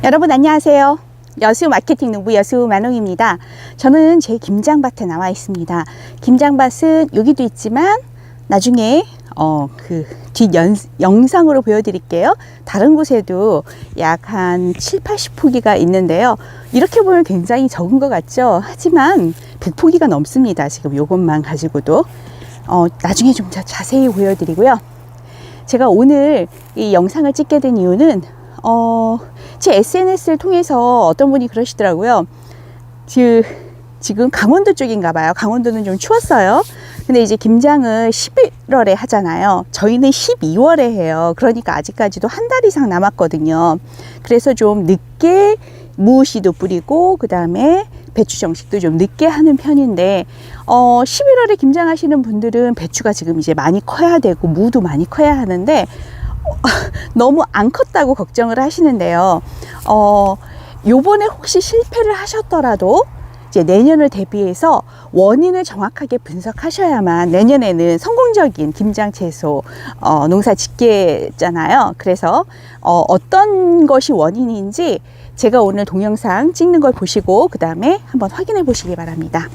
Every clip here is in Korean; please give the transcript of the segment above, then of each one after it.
여러분 안녕하세요. 여수 마케팅 농부 여수 만홍입니다. 저는 제 김장밭에 나와 있습니다. 김장밭은 여기도 있지만 나중에 뒷 영상으로 보여드릴게요. 다른 곳에도 약 한 7, 80포기가 있는데요. 이렇게 보면 굉장히 적은 것 같죠? 하지만 100포기가 넘습니다. 지금 요것만 가지고도. 나중에 좀 자세히 보여드리고요. 제가 오늘 이 영상을 찍게 된 이유는 제 SNS를 통해서 어떤 분이 그러시더라고요. 지금 강원도 쪽인가 봐요. 강원도는 좀 추웠어요. 근데 이제 김장을 11월에 하잖아요. 저희는 12월에 해요. 그러니까 아직까지도 한 달 이상 남았거든요. 그래서 좀 늦게 무씨도 뿌리고 그 다음에 배추 정식도 좀 늦게 하는 편인데 11월에 김장하시는 분들은 배추가 지금 이제 많이 커야 되고 무도 많이 커야 하는데 너무 안 컸다고 걱정을 하시는데요. 요번에 혹시 실패를 하셨더라도 이제 내년을 대비해서 원인을 정확하게 분석하셔야만 내년에는 성공적인 김장 채소 농사 짓겠잖아요. 그래서 어떤 것이 원인인지 제가 오늘 동영상 찍는 걸 보시고 그 다음에 한번 확인해 보시기 바랍니다.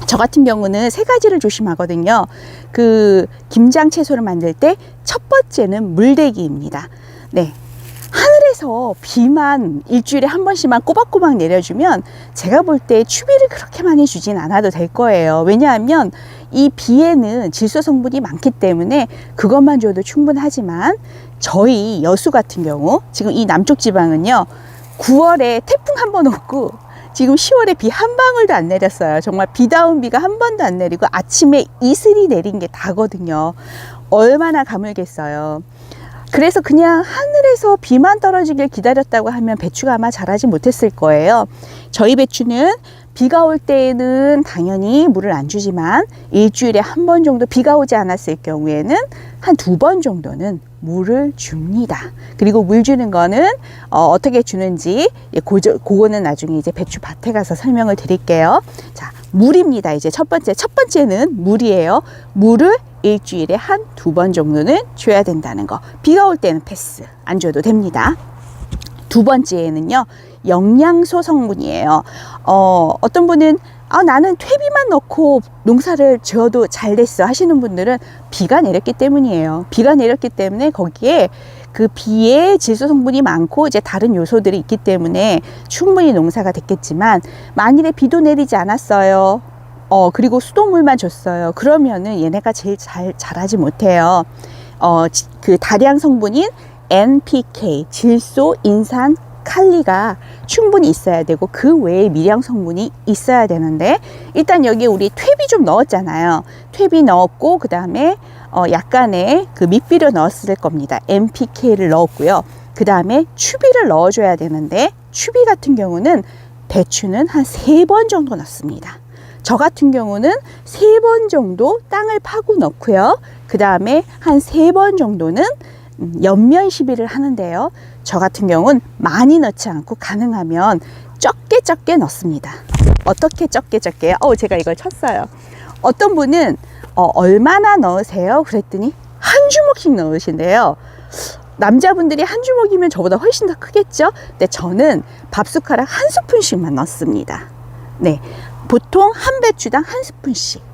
저 같은 경우는 세 가지를 조심하거든요. 그 김장 채소를 만들 때 첫 번째는 물대기입니다. 네. 하늘에서 비만 일주일에 한 번씩만 꼬박꼬박 내려주면 제가 볼 때 추비를 그렇게 많이 주진 않아도 될 거예요. 왜냐하면 이 비에는 질소 성분이 많기 때문에 그것만 줘도 충분하지만 저희 여수 같은 경우 지금 이 남쪽 지방은요 9월에 태풍 한 번 없고 지금 10월에 비 한 방울도 안 내렸어요. 정말 비다운 비가 한 번도 안 내리고 아침에 이슬이 내린 게 다거든요. 얼마나 가물겠어요. 그래서 그냥 하늘에서 비만 떨어지길 기다렸다고 하면 배추가 아마 자라지 못했을 거예요. 저희 배추는 비가 올 때에는 당연히 물을 안 주지만 일주일에 한 번 정도 비가 오지 않았을 경우에는 한 2번 정도는 물을 줍니다. 그리고 물 주는 거는 어떻게 주는지 그거는 나중에 이제 배추 밭에 가서 설명을 드릴게요. 자, 물입니다. 이제 첫 번째는 물이에요. 물을 일주일에 한 2번 정도는 줘야 된다는 거. 비가 올 때는 패스 안 줘도 됩니다. 두 번째는요 영양소 성분이에요. 어떤 분은 나는 퇴비만 넣고 농사를 지어도 잘 됐어 하시는 분들은 비가 내렸기 때문이에요. 비가 내렸기 때문에 거기에 그 비에 질소 성분이 많고 이제 다른 요소들이 있기 때문에 충분히 농사가 됐겠지만 만일에 비도 내리지 않았어요. 그리고 수돗물만 줬어요. 그러면은 얘네가 제일 잘 자라지 못해요. 그 다량 성분인 NPK, 질소, 인산, 칼리가 충분히 있어야 되고 그 외에 미량 성분이 있어야 되는데 일단 여기 우리 퇴비 좀 넣었잖아요. 퇴비 넣었고 그 다음에 약간의 그 밑비료 넣었을 겁니다. NPK를 넣었고요. 그 다음에 추비를 넣어줘야 되는데 추비 같은 경우는 배추는 한 3번 정도 넣습니다. 저 같은 경우는 3번 정도 땅을 파고 넣고요. 그 다음에 한 3번 정도는 옆면 시비를 하는데요. 저 같은 경우는 많이 넣지 않고 가능하면 적게 넣습니다. 어떻게 적게요? 제가 이걸 쳤어요. 어떤 분은 얼마나 넣으세요? 그랬더니 한 주먹씩 넣으신대요. 남자분들이 한 주먹이면 저보다 훨씬 더 크겠죠? 근데 저는 밥숟가락 한 스푼씩만 넣습니다. 네, 보통 한 배추당 한 스푼씩.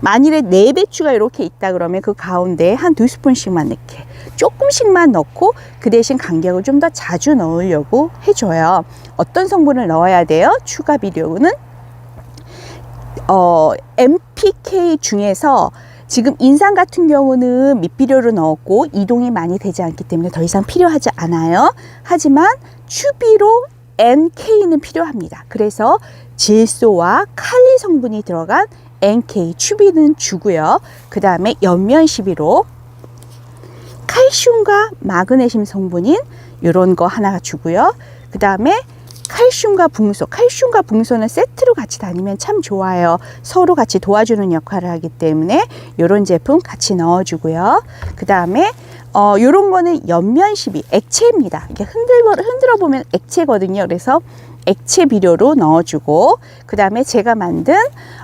만일에 4배추가 이렇게 있다 그러면 그 가운데 한 2스푼씩만 넣게 조금씩만 넣고 그 대신 간격을 좀 더 자주 넣으려고 해줘요. 어떤 성분을 넣어야 돼요? 추가 비료는 NPK 중에서 지금 인산 같은 경우는 밑비료로 넣었고 이동이 많이 되지 않기 때문에 더 이상 필요하지 않아요. 하지만 추비로 NK는 필요합니다. 그래서 질소와 칼리 성분이 들어간 NK 추비는 주고요. 그 다음에 옆면 시비로 칼슘과 마그네슘 성분인 이런 거 하나 주고요. 그 다음에 칼슘과 붕소. 칼슘과 붕소는 세트로 같이 다니면 참 좋아요. 서로 같이 도와주는 역할을 하기 때문에 이런 제품 같이 넣어주고요. 그 다음에 요런 거는 옆면 시비, 액체입니다. 이게 흔들어 보면 액체거든요. 그래서 액체 비료로 넣어주고 그 다음에 제가 만든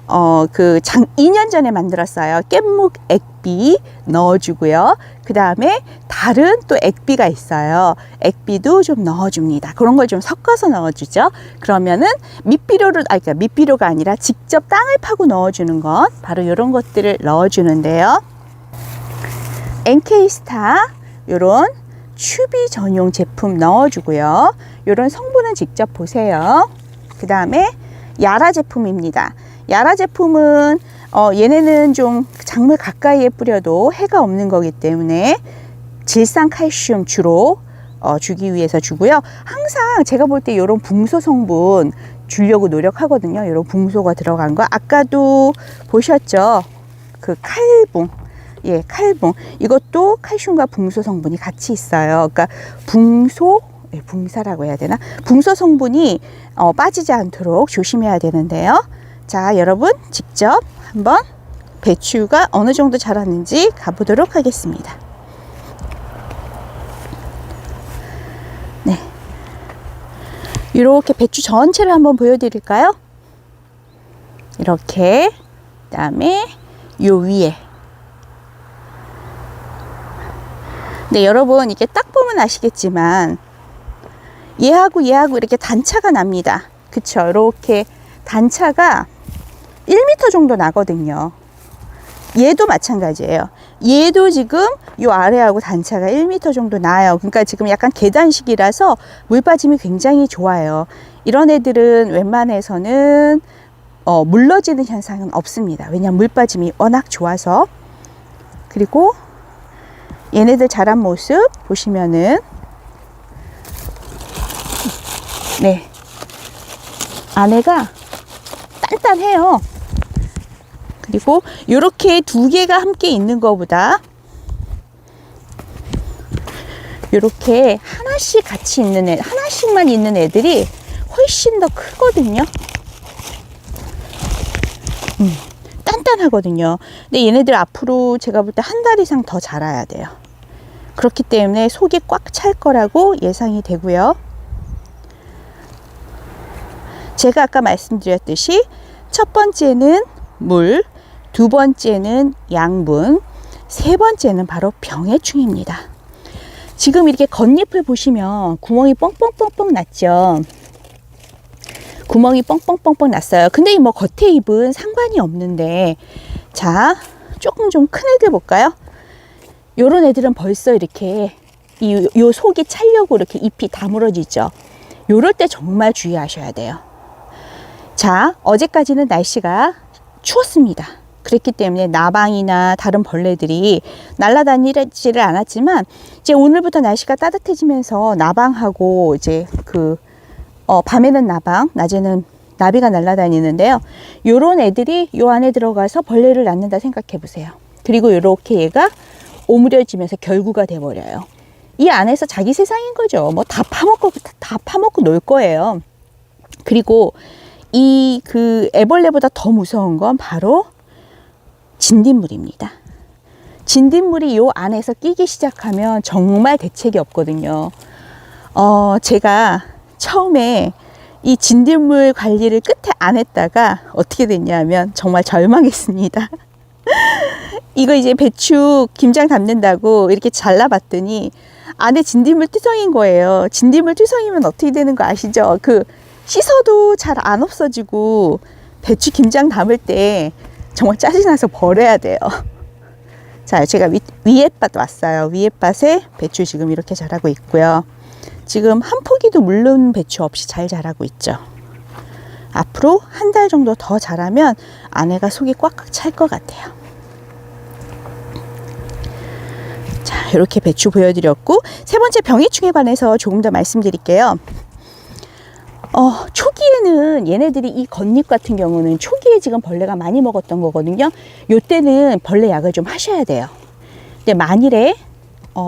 2년 전에 만들었어요. 깻묵 액비 넣어주고요. 그 다음에 다른 또 액비가 있어요. 액비도 좀 넣어줍니다. 그런 걸 좀 섞어서 넣어주죠. 그러면은 그러니까 밑비료가 아니라 직접 땅을 파고 넣어주는 것, 바로 이런 것들을 넣어주는데요. NK스타 이런 추비 전용 제품 넣어주고요. 이런 성분은 직접 보세요. 그 다음에 야라 제품입니다. 야라 제품은 얘네는 좀 작물 가까이에 뿌려도 해가 없는 거기 때문에 질산 칼슘 주로 주기 위해서 주고요. 항상 제가 볼 때 이런 붕소 성분 주려고 노력하거든요. 이런 붕소가 들어간 거. 아까도 보셨죠? 그 칼붕. 예, 칼붕. 이것도 칼슘과 붕소 성분이 같이 있어요. 그러니까 붕사라고 해야 되나? 붕소 성분이 빠지지 않도록 조심해야 되는데요. 자, 여러분 직접 한번 배추가 어느 정도 자랐는지 가보도록 하겠습니다. 네, 이렇게 배추 전체를 한번 보여드릴까요? 이렇게, 그 다음에 요 위에. 네, 여러분 이게 딱 보면 아시겠지만 얘하고 이렇게 단차가 납니다. 그쵸? 이렇게 단차가 1m 정도 나거든요. 얘도 마찬가지예요. 얘도 지금 이 아래하고 단차가 1m 정도 나요. 그러니까 지금 약간 계단식이라서 물 빠짐이 굉장히 좋아요. 이런 애들은 웬만해서는 물러지는 현상은 없습니다. 왜냐하면 물 빠짐이 워낙 좋아서. 그리고 얘네들 자란 모습 보시면은, 네, 안에가 단단해요. 그리고 이렇게 두 개가 함께 있는 것보다 이렇게 하나씩 같이 있는 하나씩만 있는 애들이 훨씬 더 크거든요. 단단하거든요. 근데 얘네들 앞으로 제가 볼 때 한 달 이상 더 자라야 돼요. 그렇기 때문에 속이 꽉 찰 거라고 예상이 되고요. 제가 아까 말씀드렸듯이 첫 번째는 물, 두 번째는 양분, 세 번째는 바로 병해충입니다. 지금 이렇게 겉잎을 보시면 구멍이 뻥뻥뻥뻥 났죠. 구멍이 뻥뻥뻥뻥 났어요. 근데 뭐 겉에 잎은 상관이 없는데, 자, 조금 좀 큰 애들 볼까요? 요런 애들은 벌써 이렇게 요 속이 차려고 이렇게 잎이 다물어지죠. 요럴 때 정말 주의하셔야 돼요. 자, 어제까지는 날씨가 추웠습니다. 그랬기 때문에 나방이나 다른 벌레들이 날아다니지를 않았지만, 이제 오늘부터 날씨가 따뜻해지면서 나방하고 이제 밤에는 나방, 낮에는 나비가 날아다니는데요. 요런 애들이 요 안에 들어가서 벌레를 낳는다 생각해 보세요. 그리고 요렇게 얘가 오므려지면서 결구가 돼 버려요. 이 안에서 자기 세상인 거죠. 뭐 다 파먹고 놀 거예요. 그리고 애벌레보다 더 무서운 건 바로 진딧물입니다. 진딧물이 요 안에서 끼기 시작하면 정말 대책이 없거든요. 제가 처음에 이 진딧물 관리를 끝에 안 했다가 어떻게 됐냐면 정말 절망했습니다. 이거 이제 배추 김장 담는다고 이렇게 잘라봤더니 안에 진딧물 투성인 거예요. 진딧물 투성이면 어떻게 되는 거 아시죠? 씻어도 잘 안 없어지고 배추 김장 담을 때 정말 짜증나서 버려야 돼요. 자, 제가 위에 밭 왔어요. 위에 밭에 배추 지금 이렇게 자라고 있고요. 지금 한 포기도 물른 배추 없이 잘 자라고 있죠. 앞으로 한 달 정도 더 자라면 안에가 속이 꽉꽉 찰 것 같아요. 자, 이렇게 배추 보여드렸고, 세 번째 병해충에 관해서 조금 더 말씀드릴게요. 초기에는 얘네들이 이 겉잎 같은 경우는 초기에 지금 벌레가 많이 먹었던 거거든요. 요때는 벌레 약을 좀 하셔야 돼요. 근데 만일에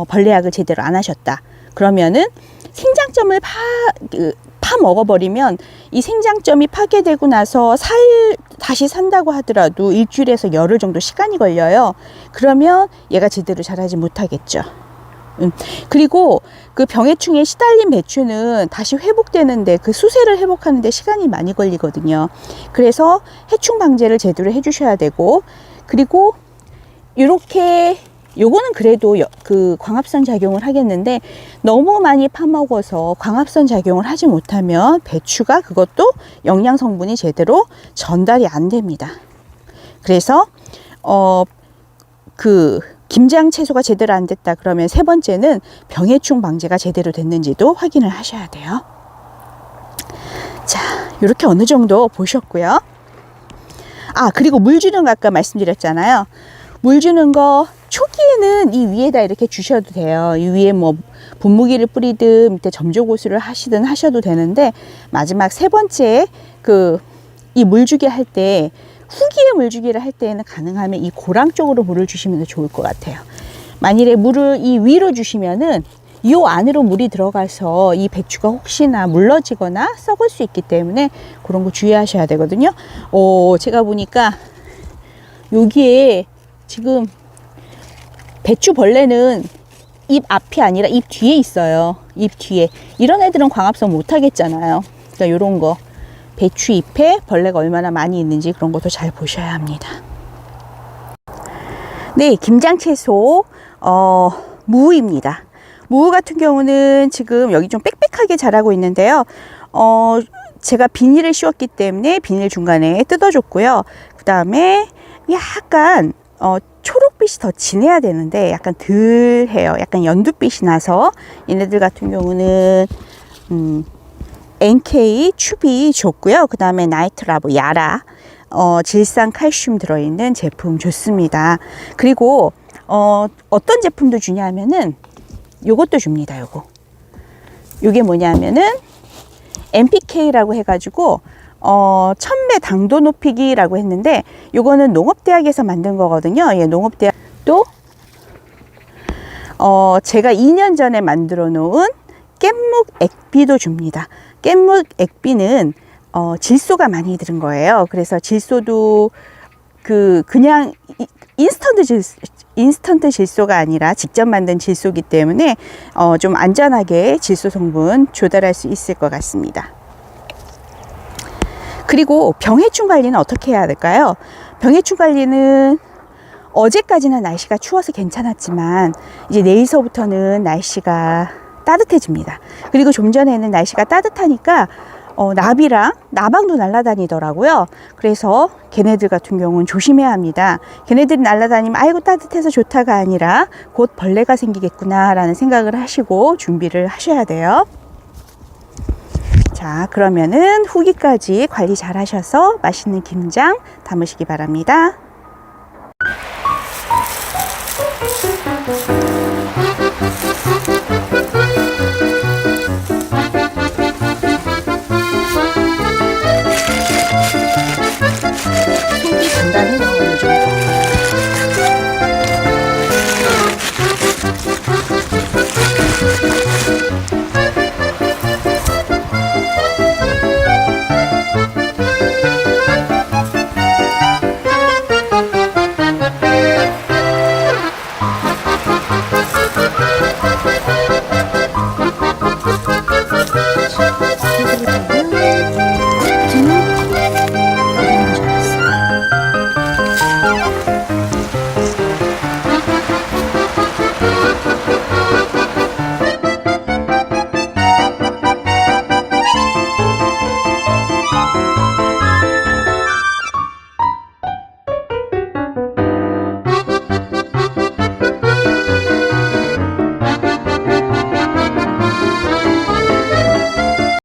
벌레 약을 제대로 안 하셨다 그러면은 생장점을 파 먹어버리면 이 생장점이 파괴되고 나서 다시 산다고 하더라도 일주일에서 열흘 정도 시간이 걸려요. 그러면 얘가 제대로 자라지 못하겠죠. 그리고 그 병해충에 시달린 배추는 다시 회복되는데 그 수세를 회복하는데 시간이 많이 걸리거든요. 그래서 해충 방제를 제대로 해주셔야 되고, 그리고 이렇게 요거는 그래도 그 광합성 작용을 하겠는데 너무 많이 파먹어서 광합성 작용을 하지 못하면 배추가 그것도 영양 성분이 제대로 전달이 안 됩니다. 그래서 그 김장 채소가 제대로 안 됐다 그러면 세 번째는 병해충 방제가 제대로 됐는지도 확인을 하셔야 돼요. 자, 이렇게 어느 정도 보셨고요. 아, 그리고 물 주는 거 아까 말씀드렸잖아요. 물 주는 거 초기에는 이 위에다 이렇게 주셔도 돼요. 이 위에 뭐 분무기를 뿌리든 밑에 점조고수를 하시든 하셔도 되는데, 마지막 세 번째 그 이 물주기 할 때, 후기에 물주기를 할 때에는 가능하면 이 고랑 쪽으로 물을 주시면 더 좋을 것 같아요. 만일에 물을 이 위로 주시면은 이 안으로 물이 들어가서 이 배추가 혹시나 물러지거나 썩을 수 있기 때문에 그런 거 주의하셔야 되거든요. 제가 보니까 여기에 지금 배추 벌레는 입 앞이 아니라 입 뒤에 있어요. 입 뒤에. 이런 애들은 광합성 못 하겠잖아요. 그러니까 이런 거 배추 잎에 벌레가 얼마나 많이 있는지 그런 것도 잘 보셔야 합니다. 네, 김장채소 무입니다. 무 같은 경우는 지금 여기 좀 빽빽하게 자라고 있는데요. 제가 비닐을 씌웠기 때문에 비닐 중간에 뜯어줬고요. 그 다음에 약간 초록빛이 더 진해야 되는데 약간 덜 해요. 약간 연두빛이 나서 얘네들 같은 경우는 NK 튜비 줬고요. 그 다음에 나이트라보 야라 질산 칼슘 들어있는 제품 줬습니다. 그리고 어떤 제품도 주냐면은 요것도 줍니다. 요게 뭐냐면은 NPK라고 해가지고 천배 당도 높이기라고 했는데, 요거는 농업대학에서 만든 거거든요. 예, 농업대학 또 제가 2년 전에 만들어 놓은 깻묵 액비도 줍니다. 깻묵 액비는 질소가 많이 들은 거예요. 그래서 질소도 그냥 인스턴트 질소가 아니라 직접 만든 질소이기 때문에 좀 안전하게 질소 성분 조달할 수 있을 것 같습니다. 그리고 병해충 관리는 어떻게 해야 될까요? 병해충 관리는 어제까지는 날씨가 추워서 괜찮았지만 이제 내일서부터는 날씨가 따뜻해집니다. 그리고 좀 전에는 날씨가 따뜻하니까 나비랑 나방도 날아다니더라고요. 그래서 걔네들 같은 경우는 조심해야 합니다. 걔네들이 날아다니면 아이고 따뜻해서 좋다가 아니라 곧 벌레가 생기겠구나 라는 생각을 하시고 준비를 하셔야 돼요. 자, 그러면은 후기까지 관리 잘 하셔서 맛있는 김장 담으시기 바랍니다. 속이 단단해요.